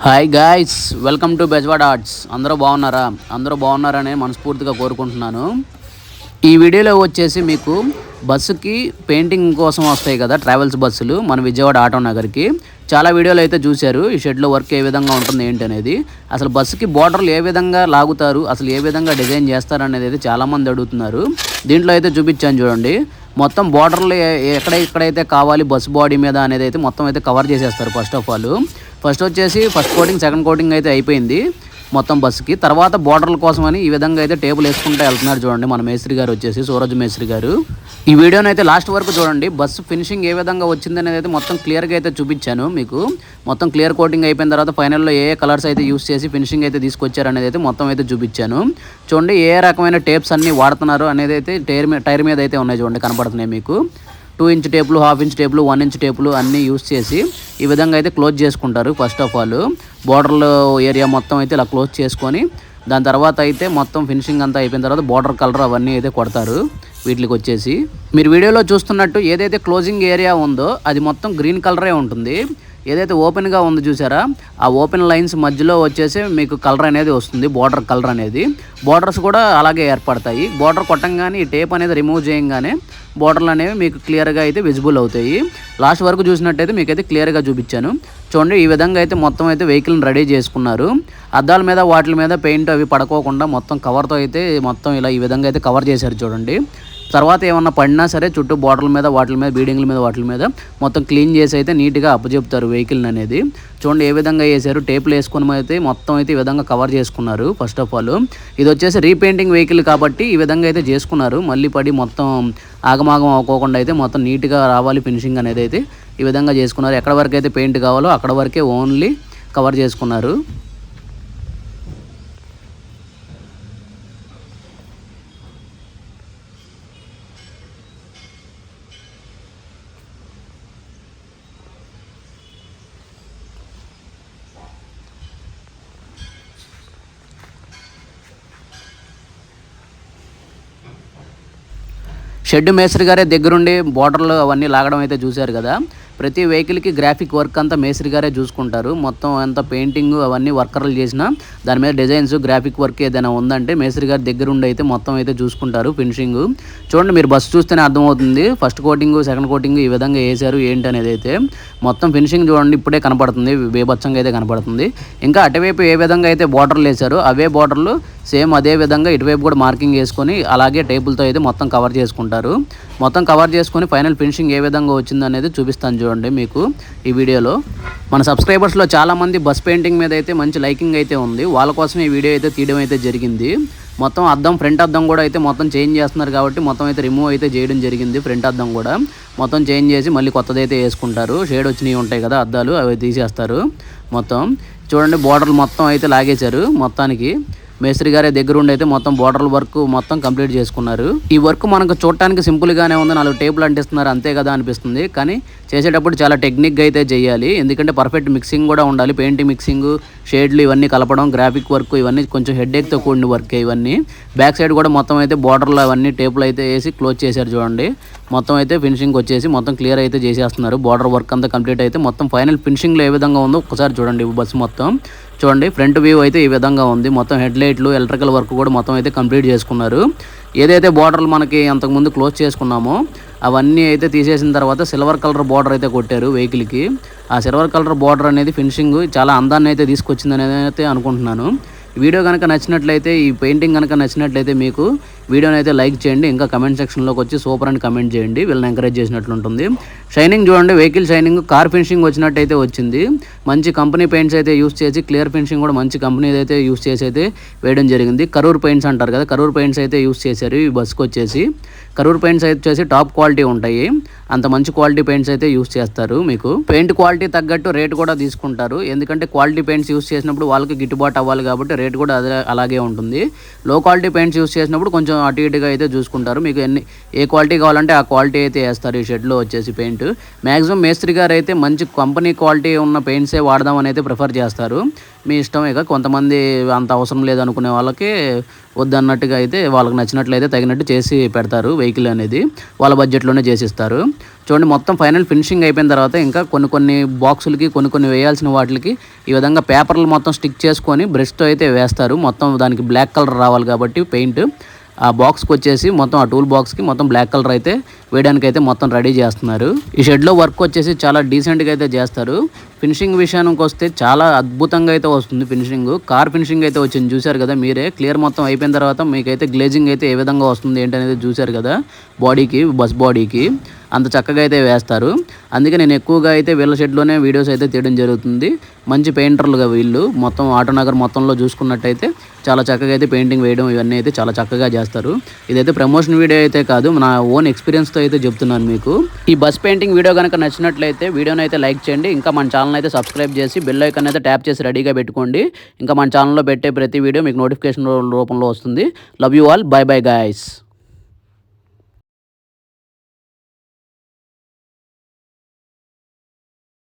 Hi guys, welcome to Bezwada arts. అందరూ బాగున్నారని మనస్ఫూర్తిగా కోరుకుంటున్నాను. ఈ వీడియోలో వచ్చేసి మీకు బస్సుకి పెయింటింగ్ కోసం వస్తాయి కదా ట్రావెల్స్ బస్సులు మన విజయవాడ ఆటో నగర్కి. చాలా వీడియోలు అయితే చూశారు ఈ షెడ్లో వర్క్ ఏ విధంగా ఉంటుంది ఏంటి అనేది. అసలు బస్సుకి బోర్డర్లు ఏ విధంగా లాగుతారు, అసలు ఏ విధంగా డిజైన్ చేస్తారు అనేది అయితే చాలామంది అడుగుతున్నారు. దీంట్లో అయితే చూపించాను చూడండి. మొత్తం బోర్డర్లు ఎక్కడైతే కావాలి బస్సు బాడీ మీద అనేది అయితే మొత్తం అయితే కవర్ చేసేస్తారు. ఫస్ట్ వచ్చేసి ఫస్ట్ కోటింగ్, సెకండ్ కోటింగ్ అయితే అయిపోయింది మొత్తం బస్సుకి. తర్వాత బోర్డర్ల కోసమని ఈ విధంగా అయితే టేబుల్ వేసుకుంటూ వెళ్తున్నారు చూడండి మన మేస్త్రి గారు వచ్చేసి, సూరజ్ మేస్త్రి గారు. ఈ వీడియోని అయితే లాస్ట్ వరకు చూడండి. బస్సు ఫినిషింగ్ ఏ విధంగా వచ్చింది అనేది అయితే మొత్తం క్లియర్గా అయితే చూపించాను మీకు. మొత్తం క్లియర్ కోటింగ్ అయిపోయిన తర్వాత ఫైనల్లో ఏ కలర్స్ అయితే యూస్ చేసి ఫినిషింగ్ అయితే తీసుకొచ్చారు అనేది అయితే మొత్తం అయితే చూపించాను చూడండి. ఏ రకమైన టేప్స్ అన్ని వాడుతున్నారు అనేది అయితే టైర్ మీద అయితే ఉన్నాయి చూడండి, కనపడుతున్నాయి మీకు. 2 ఇంచ్ టేపులు, 1/2 ఇంచ్ టేపులు, 1 ఇంచ్ టేపులు అన్నీ యూస్ చేసి ఈ విధంగా అయితే క్లోజ్ చేసుకుంటారు. ఫస్ట్ ఆఫ్ ఆల్ బోర్డర్లో ఏరియా మొత్తం అయితే ఇలా క్లోజ్ చేసుకొని దాని తర్వాత అయితే మొత్తం ఫినిషింగ్ అంతా అయిపోయిన తర్వాత బోర్డర్ కలర్ అవన్నీ అయితే కొడతారు. వీటికి వచ్చేసి మీరు వీడియోలో చూస్తున్నట్టు ఏదైతే క్లోజింగ్ ఏరియా ఉందో అది మొత్తం గ్రీన్ కలరే ఉంటుంది. ఏదైతే ఓపెన్గా ఉందో చూసారా, ఆ ఓపెన్ లైన్స్ మధ్యలో వచ్చేసి మీకు కలర్ అనేది వస్తుంది, బోర్డర్ కలర్ అనేది. బోర్డర్స్ కూడా అలాగే ఏర్పడతాయి. బోర్డర్ కొట్టంగానే ఈ టేప్ అనేది రిమూవ్ చేయగానే బోర్డర్లు అనేవి మీకు క్లియర్గా అయితే విజిబుల్ అవుతాయి. లాస్ట్ వరకు చూసినట్టయితే మీకైతే క్లియర్గా చూపించాను చూడండి. ఈ విధంగా అయితే మొత్తం అయితే వెహికల్ని రెడీ చేసుకున్నారు. అద్దాల మీద వాటి మీద పెయింట్ అవి పడుకోకుండా మొత్తం కవర్తో అయితే మొత్తం ఇలా ఈ విధంగా అయితే కవర్ చేశారు చూడండి. తర్వాత ఏమన్నా పడినా సరే చుట్టూ బోర్డర్ల మీద వాటి మీద బీడింగ్ల మీద వాటి మీద మొత్తం క్లీన్ చేసి అయితే నీట్గా అప్పచెప్తారు వెహికల్ని అనేది. చూడండి ఏ విధంగా వేసారు, టేపులు వేసుకుని అయితే మొత్తం అయితే ఈ విధంగా కవర్ చేసుకున్నారు. ఫస్ట్ ఆఫ్ ఆల్ ఇది వచ్చేసి రీపెయింటింగ్ వెహికల్ కాబట్టి ఈ విధంగా అయితే చేసుకున్నారు. మళ్ళీ పడి మొత్తం ఆగమాగం అవ్వకుండా అయితే మొత్తం నీట్గా రావాలి ఫినిషింగ్ అనేది అయితే ఈ విధంగా చేసుకున్నారు. ఎక్కడ వరకు అయితే పెయింట్ కావాలో అక్కడ వరకే ఓన్లీ కవర్ చేసుకున్నారు. షెడ్ మేస్త్రి గారే దగ్గరుండి బోర్డర్లు అవన్నీ లాగడం అయితే చూశారు కదా. ప్రతి వెహికల్కి గ్రాఫిక్ వర్క్ అంతా మేస్త్రి గారే చూసుకుంటారు. మొత్తం అంతా పెయింటింగ్ అవన్నీ వర్కర్లు చేసిన దాని మీద డిజైన్స్ గ్రాఫిక్ వర్క్ ఏదైనా ఉందంటే మేస్త్రి గారి దగ్గరుండి అయితే మొత్తం అయితే చూసుకుంటారు ఫినిషింగ్. చూడండి మీరు బస్సు చూస్తేనే అర్థమవుతుంది. ఫస్ట్ కోటింగ్, సెకండ్ కోటింగ్ ఈ విధంగా వేసారు ఏంటి అనేది అయితే మొత్తం ఫినిషింగ్ చూడండి ఇప్పుడే కనపడుతుంది, బేబచ్చంగా అయితే కనపడుతుంది. ఇంకా అటువైపు ఏ విధంగా అయితే బోర్డర్లు వేసారో అవే బోర్డర్లు సేమ్ అదే విధంగా ఇటువైపు కూడా మార్కింగ్ వేసుకొని అలాగే టేబుల్తో అయితే మొత్తం కవర్ చేసుకుంటారు. మొత్తం కవర్ చేసుకొని ఫైనల్ ఫినిషింగ్ ఏ విధంగా వచ్చింది అనేది చూపిస్తాను చూడండి మీకు ఈ వీడియోలో. మన సబ్స్క్రైబర్స్లో చాలామంది బస్ పెయింటింగ్ మీద అయితే మంచి లైకింగ్ అయితే ఉంది. వాళ్ళ కోసం ఈ వీడియో అయితే తీయడం అయితే జరిగింది. మొత్తం అద్దం, ఫ్రంట్ అద్దం కూడా అయితే మొత్తం చేంజ్ చేస్తున్నారు కాబట్టి మొత్తం అయితే రిమూవ్ అయితే చేయడం జరిగింది. ఫ్రంట్ అద్దం కూడా మొత్తం చేంజ్ చేసి మళ్ళీ కొత్తది అయితే వేసుకుంటారు. షేడ్ వచ్చినవి ఉంటాయి కదా అద్దాలు, అవి తీసేస్తారు. మొత్తం చూడండి బోర్డర్లు మొత్తం అయితే లాగేశారు. మొత్తానికి మేస్త్రి గారే దగ్గరుండి అయితే మొత్తం బోర్డర్ వర్క్ మొత్తం కంప్లీట్ చేసుకున్నారు. ఈ వర్క్ మనకు చూడటానికి సింపుల్గానే ఉంది, 4 టేపులు అంటిస్తున్నారు అంతే కదా అనిపిస్తుంది. కానీ చేసేటప్పుడు చాలా టెక్నిక్గా అయితే చేయాలి. ఎందుకంటే పర్ఫెక్ట్ మిక్సింగ్ కూడా ఉండాలి. పెయింటింగ్ మిక్సింగ్, షేడ్లు ఇవన్నీ కలపడం, గ్రాఫిక్ వర్క్ ఇవన్నీ కొంచెం హెడ్ఏక్తో కూడిన వర్క్ ఇవన్నీ. బ్యాక్ సైడ్ కూడా మొత్తం అయితే బోర్డర్లు అవన్నీ టేపులు అయితే వేసి క్లోజ్ చేశారు చూడండి. మొత్తం అయితే ఫినిషింగ్ వచ్చేసి మొత్తం క్లియర్ అయితే చేసేస్తున్నారు. బోర్డర్ వర్క్ అంతా కంప్లీట్ అయితే మొత్తం ఫైనల్ ఫినిషింగ్లో ఏ విధంగా ఉందో ఒకసారి చూడండి. బస్సు మొత్తం చూడండి, ఫ్రంట్ వ్యూ అయితే ఈ విధంగా ఉంది. మొత్తం హెడ్ లైట్లు, ఎలక్ట్రికల్ వర్క్ కూడా మొత్తం అయితే కంప్లీట్ చేసుకున్నారు. ఏదైతే బోర్డర్లు మనకి అంతకుముందు క్లోజ్ చేసుకున్నామో అవన్నీ అయితే తీసేసిన తర్వాత సిల్వర్ కలర్ బోర్డర్ అయితే కొట్టారు వెహికల్కి. ఆ సిల్వర్ కలర్ బోర్డర్ అనేది ఫినిషింగ్ చాలా అందాన్ని అయితే తీసుకొచ్చింది అనేది అయితే అనుకుంటున్నాను. వీడియో కనుక నచ్చినట్లయితే, ఈ పెయింటింగ్ కనుక నచ్చినట్లయితే మీకు వీడియోని అయితే లైక్ చేయండి. ఇంకా కమెంట్ సెక్షన్లోకి వచ్చి సూపర్ అని కమెంట్ చేయండి, వీళ్ళని ఎంకరేజ్ చేసినట్లు ఉంటుంది. షైనింగ్ చూడండి, వెహికల్ షైనింగ్ కార్ ఫినిషింగ్ వచ్చినట్టయితే వచ్చింది. మంచి కంపెనీ పెయింట్స్ అయితే యూస్ చేసి క్లియర్ ఫినిషింగ్ కూడా మంచి కంపెనీ అయితే యూస్ చేసి అయితే వేయడం జరిగింది. కరూర్ పెయింట్స్ అంటారు కదా, కరూర్ పెయింట్స్ అయితే యూస్ చేశారు ఈ బస్కి వచ్చేసి. కరూర్ పెయింట్స్ అయితే వచ్చేసి టాప్ క్వాలిటీ ఉంటాయి. అంత మంచి క్వాలిటీ పెయింట్స్ అయితే యూస్ చేస్తారు. మీకు పెయింట్ క్వాలిటీ తగ్గట్టు రేట్ కూడా తీసుకుంటారు. ఎందుకంటే క్వాలిటీ పెయింట్స్ యూస్ చేసినప్పుడు వాళ్ళకి గిట్టుబాటు అవ్వాలి కాబట్టి రేట్ కూడా అలాగే ఉంటుంది. లో క్వాలిటీ పెయింట్స్ యూస్ చేసినప్పుడు కొంచెం అటు ఇటుగా అయితే చూసుకుంటారు. మీకు ఏ క్వాలిటీ కావాలంటే ఆ క్వాలిటీ అయితే వేస్తారు ఈ షెడ్లో వచ్చేసి పెయింట్. పెయింట్. మ్యాక్సిమం మేస్త్రి గారు అయితే మంచి కంపెనీ క్వాలిటీ ఉన్న పెయింట్సే వాడదామని అయితే ప్రిఫర్ చేస్తారు. మీ ఇష్టం, ఇక కొంతమంది అంత అవసరం లేదనుకునే వాళ్ళకి వద్దన్నట్టుగా అయితే వాళ్ళకి నచ్చినట్లయితే తగినట్టు చేసి పెడతారు. వెహికల్ అనేది వాళ్ళ బడ్జెట్లోనే చేసిస్తారు. చూడండి, మొత్తం ఫైనల్ ఫినిషింగ్ అయిపోయిన తర్వాత ఇంకా కొన్ని బాక్సులకి కొన్ని వేయాల్సిన వాటికి ఈ విధంగా పేపర్లు మొత్తం స్టిక్ చేసుకొని బ్రష్తో అయితే వేస్తారు. మొత్తం దానికి బ్లాక్ కలర్ రావాలి కాబట్టి పెయింట్ ఆ బాక్స్కి వచ్చేసి మొత్తం ఆ టూల్ బాక్స్కి మొత్తం బ్లాక్ కలర్ అయితే వేయడానికి అయితే మొత్తం రెడీ చేస్తున్నారు. ఈ షెడ్లో వర్క్ వచ్చేసి చాలా డీసెంట్గా అయితే చేస్తారు. ఫినిషింగ్ విషయానికి వస్తే చాలా అద్భుతంగా అయితే వస్తుంది. ఫినిషింగ్ కార్ ఫినిషింగ్ అయితే వచ్చింది, చూశారు కదా మీరే. క్లియర్ మొత్తం అయిపోయిన తర్వాత మీకైతే గ్లేజింగ్ అయితే ఏ విధంగా వస్తుంది ఏంటనేది చూశారు కదా. బాడీకి, బస్ బాడీకి అంత చక్కగా అయితే వేస్తారు. అందుకే నేను ఎక్కువగా అయితే వీళ్ళ షెడ్లోనే వీడియోస్ అయితే తీయడం జరుగుతుంది. మంచి పెయింటర్లుగా వీళ్ళు మొత్తం ఆటోనగర్ మొత్తంలో చూసుకున్నట్టయితే చాలా చక్కగా అయితే పెయింటింగ్ వేయడం ఇవన్నీ అయితే చాలా చక్కగా చేస్తారు. ఇదైతే ప్రమోషన్ వీడియో అయితే కాదు, నా ఓన్ ఎక్స్పీరియన్స్తో అయితే చెప్తున్నాను మీకు. ఈ బస్ పెయింటింగ్ వీడియో కనుక నచ్చినట్లయితే వీడియోని అయితే లైక్ చేయండి. ఇంకా మన ఛానల్ అయితే సబ్స్క్రైబ్ చేసి బెల్ ఐకాన్ అయితే ట్యాప్ చేసి రెడీగా పెట్టుకోండి. ఇంకా మన ఛానల్లో పెట్టే ప్రతి వీడియో మీకు నోటిఫికేషన్ రూపంలో వస్తుంది. Love you all, by by guys.